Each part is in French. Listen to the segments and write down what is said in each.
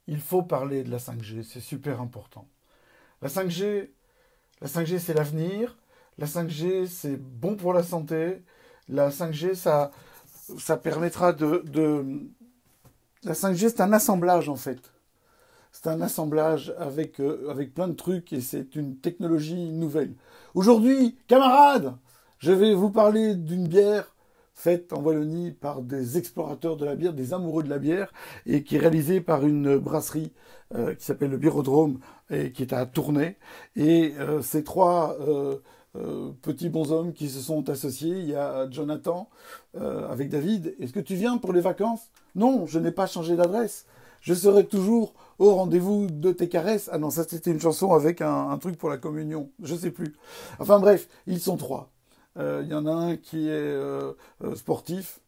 il faut parler de la 5G, c'est super important. La 5G, la 5G c'est l'avenir, la 5G c'est bon pour la santé, la 5G ça permettra La 5G c'est un assemblage en fait. C'est un assemblage avec plein de trucs et c'est une technologie nouvelle. Aujourd'hui, camarades, je vais vous parler d'une bière faite en Wallonie par des explorateurs de la bière, des amoureux de la bière, et qui est réalisée par une brasserie qui s'appelle le Birodrome et qui est à Tournai. Et ces trois petits bonshommes qui se sont associés. Il y a Jonathan avec David. Est-ce que tu viens pour les vacances? Non, je n'ai pas changé d'adresse. Je serai toujours au rendez-vous de tes caresses. Ah non, ça c'était une chanson avec un truc pour la communion. Je sais plus. Enfin bref, ils sont trois. Il y en a un qui est sportif,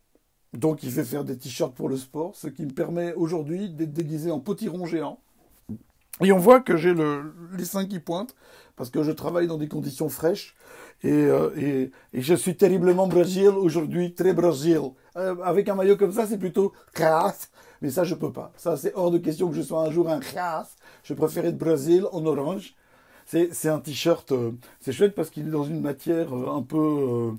donc il fait faire des t-shirts pour le sport, ce qui me permet aujourd'hui d'être déguisé en potiron géant. Et on voit que j'ai les seins qui pointent, parce que je travaille dans des conditions fraîches, et je suis terriblement Brésil aujourd'hui, très Brésil. Avec un maillot comme ça, c'est plutôt crasse, mais ça je peux pas. Ça c'est hors de question que je sois un jour un crasse. Je préfère être Brésil en orange. C'est un t-shirt, c'est chouette parce qu'il est dans une matière un peu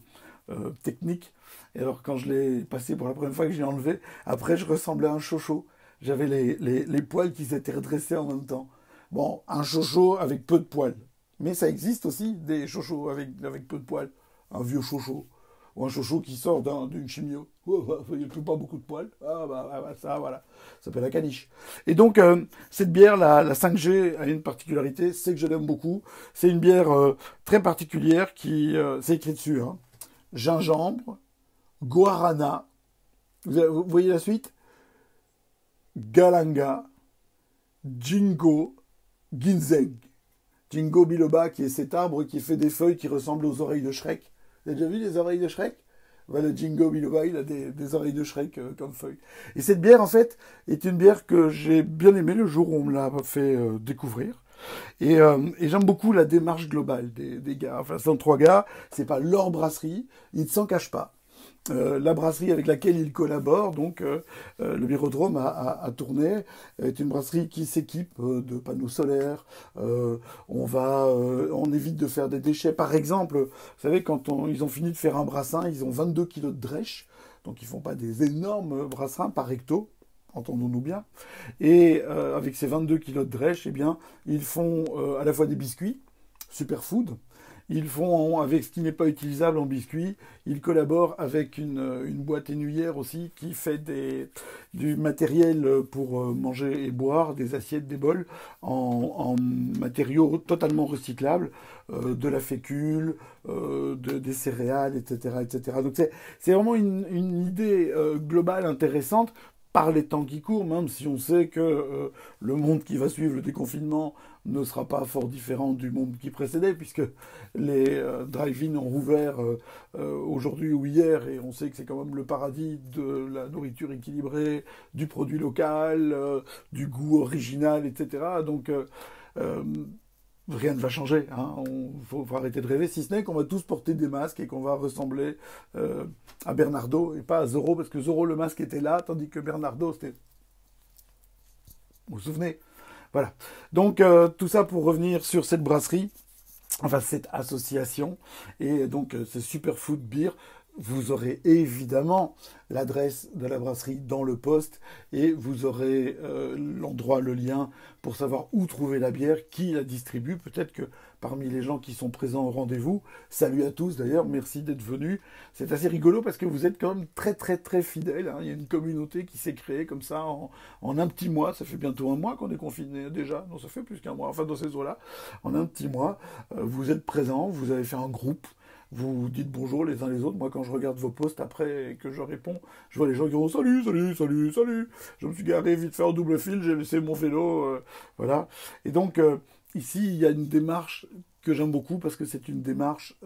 technique. Et alors quand je l'ai passé pour la première fois que je l'ai enlevé, après je ressemblais à un chocho. J'avais les poils qui s'étaient redressés en même temps. Bon, un chocho avec peu de poils. Mais ça existe aussi des chochos avec peu de poils. Un vieux chocho. Ou un chocho qui sort d'une chimio. Oh, bah, il n'y a plus pas beaucoup de poils. Ah bah ça, voilà. Ça s'appelle la caniche. Et donc, cette bière, la 5G, a une particularité, c'est que je l'aime beaucoup. C'est une bière très particulière qui, c'est écrit dessus, hein. Gingembre, guarana. Vous voyez la suite? Galanga, Jingo, Ginzeg. Jingo biloba, qui est cet arbre qui fait des feuilles qui ressemblent aux oreilles de Shrek. Vous avez déjà vu les oreilles de Shrek? Ben, le Jingo biloba, il a des oreilles de Shrek comme feuilles. Et cette bière, en fait, est une bière que j'ai bien aimée le jour où on me l'a fait découvrir. Et j'aime beaucoup la démarche globale des gars. Enfin, ce sont trois gars, c'est pas leur brasserie, ils ne s'en cachent pas. La brasserie avec laquelle il collabore, donc le Birodrome à Tournai, est une brasserie qui s'équipe de panneaux solaires. On évite de faire des déchets. Par exemple, vous savez, quand ils ont fini de faire un brassin, ils ont 22 kilos de drèche, donc ils font pas des énormes brassins par recto. Entendons-nous bien. Et avec ces 22 kilos de drèche, eh bien, ils font à la fois des biscuits, superfood. Ils font, avec ce qui n'est pas utilisable en biscuits, ils collaborent avec une boîte énuyère aussi qui fait du matériel pour manger et boire, des assiettes, des bols, en matériaux totalement recyclables, de la fécule, des céréales, etc., etc. Donc c'est vraiment une idée globale intéressante par les temps qui courent, même si on sait que le monde qui va suivre le déconfinement ne sera pas fort différent du monde qui précédait, puisque les drive-in ont rouvert aujourd'hui ou hier, et on sait que c'est quand même le paradis de la nourriture équilibrée, du produit local, du goût original, etc. Donc euh, rien ne va changer. Hein. Faut arrêter de rêver, si ce n'est qu'on va tous porter des masques et qu'on va ressembler à Bernardo et pas à Zorro, parce que Zorro, le masque était là, tandis que Bernardo, c'était... Vous vous souvenez? Voilà. Donc, tout ça pour revenir sur cette brasserie, enfin cette association, et donc ce Superfood Beer. Vous aurez évidemment l'adresse de la brasserie dans le post et vous aurez l'endroit, le lien pour savoir où trouver la bière, qui la distribue. Peut-être que parmi les gens qui sont présents au rendez-vous, salut à tous d'ailleurs, merci d'être venus. C'est assez rigolo parce que vous êtes quand même très très très fidèles. Hein. Il y a une communauté qui s'est créée comme ça en un petit mois. Ça fait bientôt un mois qu'on est confiné déjà. Non, ça fait plus qu'un mois. Enfin, dans ces eaux-là, en un petit mois, vous êtes présents, vous avez fait un groupe. Vous dites bonjour les uns les autres. Moi, quand je regarde vos posts après et que je réponds, je vois les gens qui ont salut, salut, salut, salut. Je me suis garé vite fait en double fil, j'ai laissé mon vélo, voilà. Et donc, ici, il y a une démarche que j'aime beaucoup parce que c'est une démarche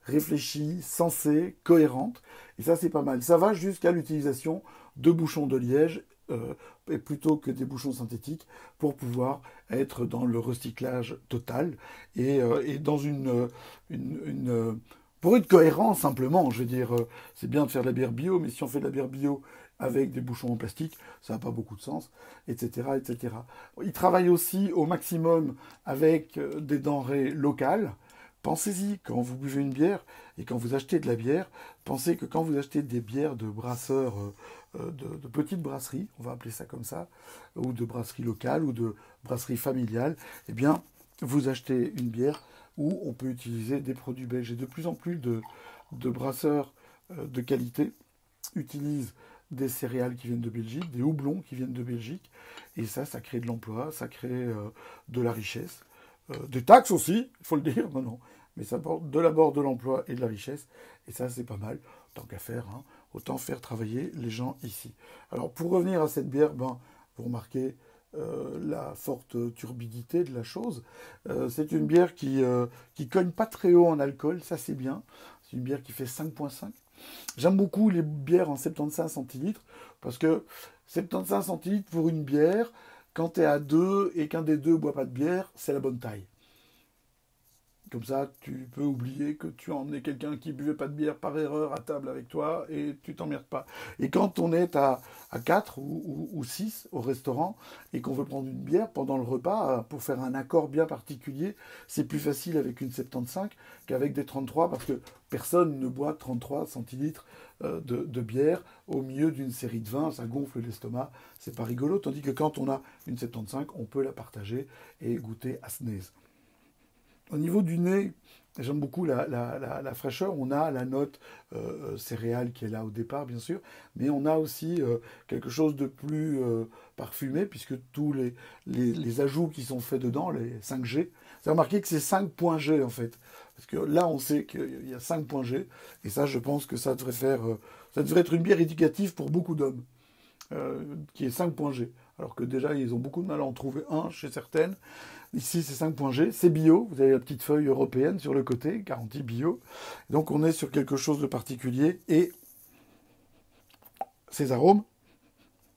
réfléchie, sensée, cohérente. Et ça, c'est pas mal. Ça va jusqu'à l'utilisation de bouchons de liège et plutôt que des bouchons synthétiques pour pouvoir être dans le recyclage total et dans pour une cohérence simplement, je veux dire, c'est bien de faire de la bière bio, mais si on fait de la bière bio avec des bouchons en plastique, ça n'a pas beaucoup de sens, etc., etc. Ils travaillent aussi au maximum avec des denrées locales. Pensez-y, quand vous buvez une bière et quand vous achetez de la bière, pensez que quand vous achetez des bières de brasseurs, de petites brasseries, on va appeler ça comme ça, ou de brasseries locales ou de brasseries familiales, eh bien, vous achetez une bière où on peut utiliser des produits belges. Et de plus en plus de brasseurs de qualité utilisent des céréales qui viennent de Belgique, des houblons qui viennent de Belgique, et ça crée de l'emploi, ça crée de la richesse. Des taxes aussi, il faut le dire, non, mais ça apporte de l'abord de l'emploi et de la richesse, et ça c'est pas mal, tant qu'à faire, hein, autant faire travailler les gens ici. Alors pour revenir à cette bière, ben, vous remarquez la forte turbidité de la chose. C'est une bière qui cogne pas très haut en alcool, ça c'est bien. C'est une bière qui fait 5,5. J'aime beaucoup les bières en 75 centilitres, parce que 75 centilitres pour une bière, quand tu es à deux et qu'un des deux ne boit pas de bière, c'est la bonne taille. Comme ça, tu peux oublier que tu as emmené quelqu'un qui buvait pas de bière par erreur à table avec toi et tu t'emmerdes pas. Et quand on est à 4 ou 6 au restaurant et qu'on veut prendre une bière pendant le repas pour faire un accord bien particulier, c'est plus facile avec une 75 qu'avec des 33 parce que personne ne boit 33 centilitres de bière au milieu d'une série de vins, ça gonfle l'estomac, c'est pas rigolo. Tandis que quand on a une 75, on peut la partager et goûter à snaise. Au niveau du nez, j'aime beaucoup la fraîcheur. On a la note céréale qui est là au départ, bien sûr, mais on a aussi quelque chose de plus parfumé, puisque tous les ajouts qui sont faits dedans, les 5G, vous avez remarqué que c'est 5.G en fait. Parce que là, on sait qu'il y a 5.G, et ça, je pense que ça devrait être une bière éducative pour beaucoup d'hommes, qui est 5.G. Alors que déjà, ils ont beaucoup de mal à en trouver un chez certaines. Ici, c'est 5.G, c'est bio. Vous avez la petite feuille européenne sur le côté, garantie bio. Donc, on est sur quelque chose de particulier. Et ces arômes,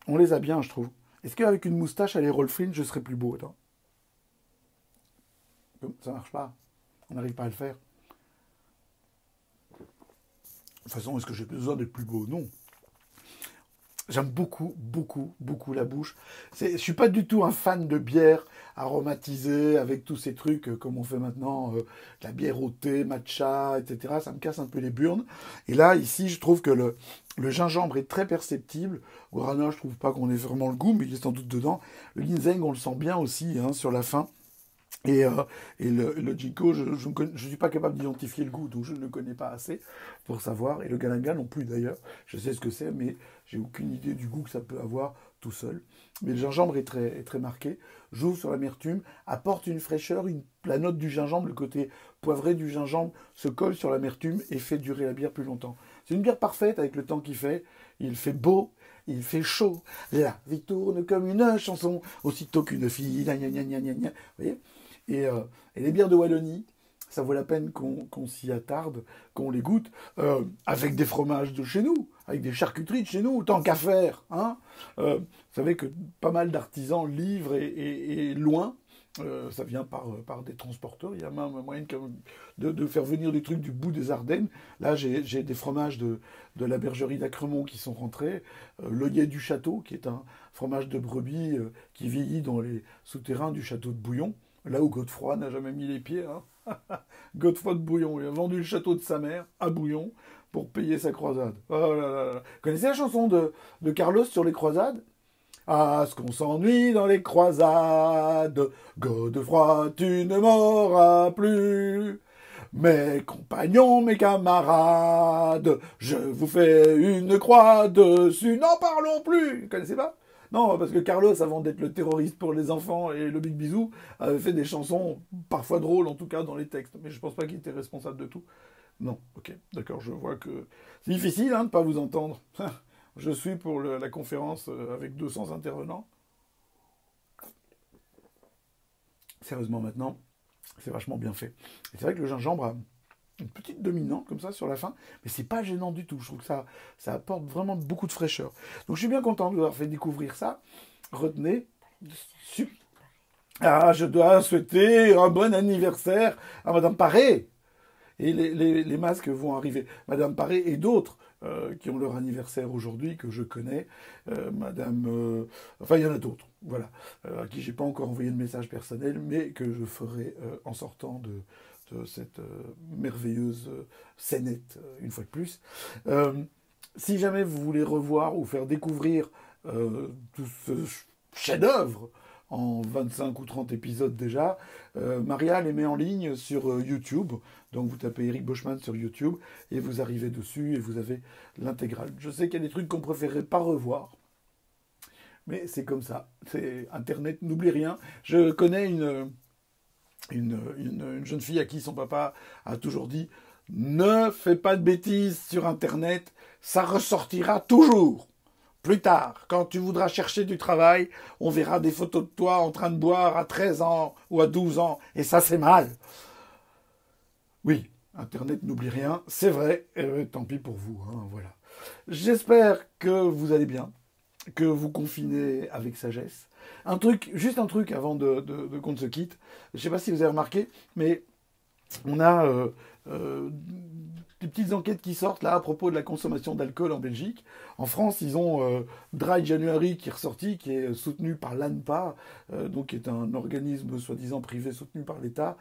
on les a bien, je trouve. Est-ce qu'avec une moustache à l'Errol Flynn, je serais plus beau? Attends. Ça marche pas. On n'arrive pas à le faire. De toute façon, est-ce que j'ai besoin d'être plus beau? Non. J'aime beaucoup, beaucoup, beaucoup la bouche. Je suis pas du tout un fan de bière aromatisée avec tous ces trucs comme on fait maintenant, la bière au thé, matcha, etc. Ça me casse un peu les burnes. Et là, ici, je trouve que le gingembre est très perceptible. Guarana, je trouve pas qu'on ait vraiment le goût, mais il est sans doute dedans. Le ginseng, on le sent bien aussi hein, sur la fin. Et le ginkgo, je ne suis pas capable d'identifier le goût, donc je ne le connais pas assez pour savoir. Et le galangal non plus d'ailleurs. Je sais ce que c'est, mais j'ai aucune idée du goût que ça peut avoir tout seul. Mais le gingembre est très marqué. Joue sur l'amertume, apporte une fraîcheur, la note du gingembre, le côté poivré du gingembre se colle sur l'amertume et fait durer la bière plus longtemps. C'est une bière parfaite avec le temps qu'il fait. Il fait beau. Il fait chaud, la vie tourne comme une chanson, aussitôt qu'une fille, gna gna gna gna gna. Vous voyez et les bières de Wallonie, ça vaut la peine qu'on s'y attarde, qu'on les goûte, avec des fromages de chez nous, avec des charcuteries de chez nous, tant qu'à faire. Hein vous savez que pas mal d'artisans livrent et loin. Ça vient par des transporteurs. Il y a même moyen de faire venir des trucs du bout des Ardennes. Là, j'ai des fromages de la bergerie d'Acremont qui sont rentrés. L'œillet du château, qui est un fromage de brebis qui vieillit dans les souterrains du château de Bouillon. Là où Godefroy n'a jamais mis les pieds. Hein. Godefroy de Bouillon, il a vendu le château de sa mère à Bouillon pour payer sa croisade. Oh là là là. Vous connaissez la chanson de Carlos sur les croisades? Ah, ce qu'on s'ennuie dans les croisades, Godefroy, tu ne m'auras plus. Mes compagnons, mes camarades, je vous fais une croix dessus, n'en parlons plus. Vous connaissez pas? Non, parce que Carlos, avant d'être le terroriste pour les enfants et le Big Bisou, avait fait des chansons, parfois drôles en tout cas, dans les textes. Mais je pense pas qu'il était responsable de tout. Non, ok, d'accord, je vois que c'est difficile hein, de ne pas vous entendre. Je suis pour la conférence avec 200 intervenants. Sérieusement maintenant, c'est vachement bien fait. Et c'est vrai que le gingembre a une petite dominante comme ça sur la fin, mais c'est pas gênant du tout. Je trouve que ça apporte vraiment beaucoup de fraîcheur. Donc je suis bien content de vous avoir fait découvrir ça. Retenez. Ah, je dois souhaiter un bon anniversaire à Madame Paré. Et les masques vont arriver. Madame Paré et d'autres qui ont leur anniversaire aujourd'hui, que je connais. Enfin, il y en a d'autres, voilà, à qui j'ai pas encore envoyé de message personnel, mais que je ferai en sortant de cette merveilleuse scénette, une fois de plus. Si jamais vous voulez revoir ou faire découvrir tout ce chef-d'œuvre en 25 ou 30 épisodes déjà, Maria les met en ligne sur YouTube. Donc vous tapez Eric Boschman sur YouTube et vous arrivez dessus et vous avez l'intégrale. Je sais qu'il y a des trucs qu'on préférerait pas revoir, mais c'est comme ça. C'est Internet, n'oublie rien. Je connais une jeune fille à qui son papa a toujours dit « Ne fais pas de bêtises sur Internet, ça ressortira toujours !» Plus tard, quand tu voudras chercher du travail, on verra des photos de toi en train de boire à 13 ans ou à 12 ans. Et ça, c'est mal. Oui, Internet n'oublie rien, c'est vrai. Tant pis pour vous, hein, voilà. J'espère que vous allez bien, que vous confinez avec sagesse. Juste un truc avant qu'on ne se quitte. Je ne sais pas si vous avez remarqué, mais on a des petites enquêtes qui sortent là à propos de la consommation d'alcool en Belgique. En France, ils ont Dry January qui est ressorti, qui est soutenu par l'ANPA, donc qui est un organisme soi-disant privé soutenu par l'État,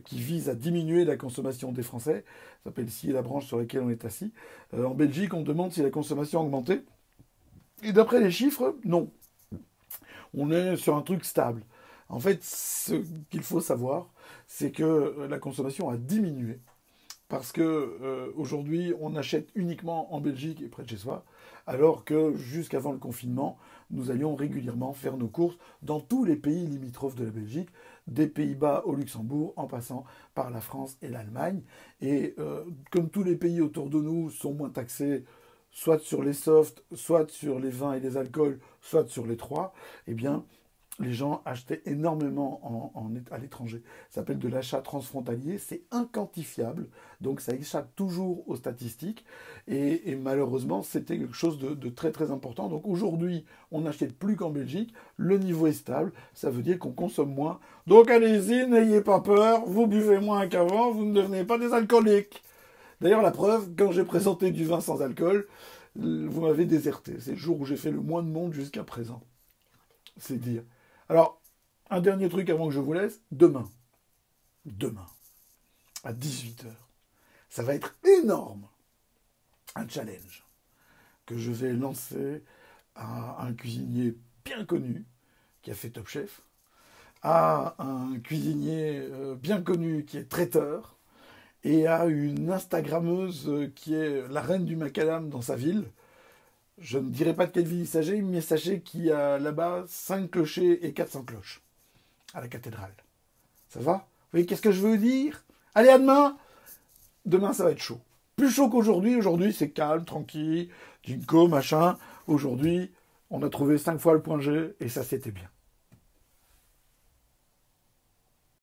qui vise à diminuer la consommation des Français. Ça s'appelle Scier la branche sur laquelle on est assis. En Belgique, on demande si la consommation a augmenté. Et d'après les chiffres, non. On est sur un truc stable. En fait, ce qu'il faut savoir, c'est que la consommation a diminué. Parce que aujourd'hui, on achète uniquement en Belgique et près de chez soi, alors que jusqu'avant le confinement, nous allions régulièrement faire nos courses dans tous les pays limitrophes de la Belgique, des Pays-Bas au Luxembourg, en passant par la France et l'Allemagne. Et comme tous les pays autour de nous sont moins taxés, soit sur les softs, soit sur les vins et les alcools, soit sur les trois, eh bien, les gens achetaient énormément à l'étranger. Ça s'appelle de l'achat transfrontalier, c'est inquantifiable, donc ça échappe toujours aux statistiques, et malheureusement, c'était quelque chose de très très important. Donc aujourd'hui, on n'achète plus qu'en Belgique, le niveau est stable, ça veut dire qu'on consomme moins. Donc allez-y, n'ayez pas peur, vous buvez moins qu'avant, vous ne devenez pas des alcooliques. D'ailleurs, la preuve, quand j'ai présenté du vin sans alcool, vous m'avez déserté. C'est le jour où j'ai fait le moins de monde jusqu'à présent. C'est dire. Alors, un dernier truc avant que je vous laisse. Demain, à 18h, ça va être énorme. Un challenge que je vais lancer à un cuisinier bien connu qui a fait Top Chef, à un cuisinier bien connu qui est traiteur, et à une Instagrammeuse qui est la reine du macadam dans sa ville. Je ne dirai pas de quelle ville il s'agit, mais sachez qu'il y a là-bas 5 clochers et 400 cloches à la cathédrale. Ça va? Vous voyez, qu'est-ce que je veux dire? Allez, à demain! Demain, ça va être chaud. Plus chaud qu'aujourd'hui. Aujourd'hui, c'est calme, tranquille, ginkgo, machin. Aujourd'hui, on a trouvé 5 fois le point G, et ça, c'était bien.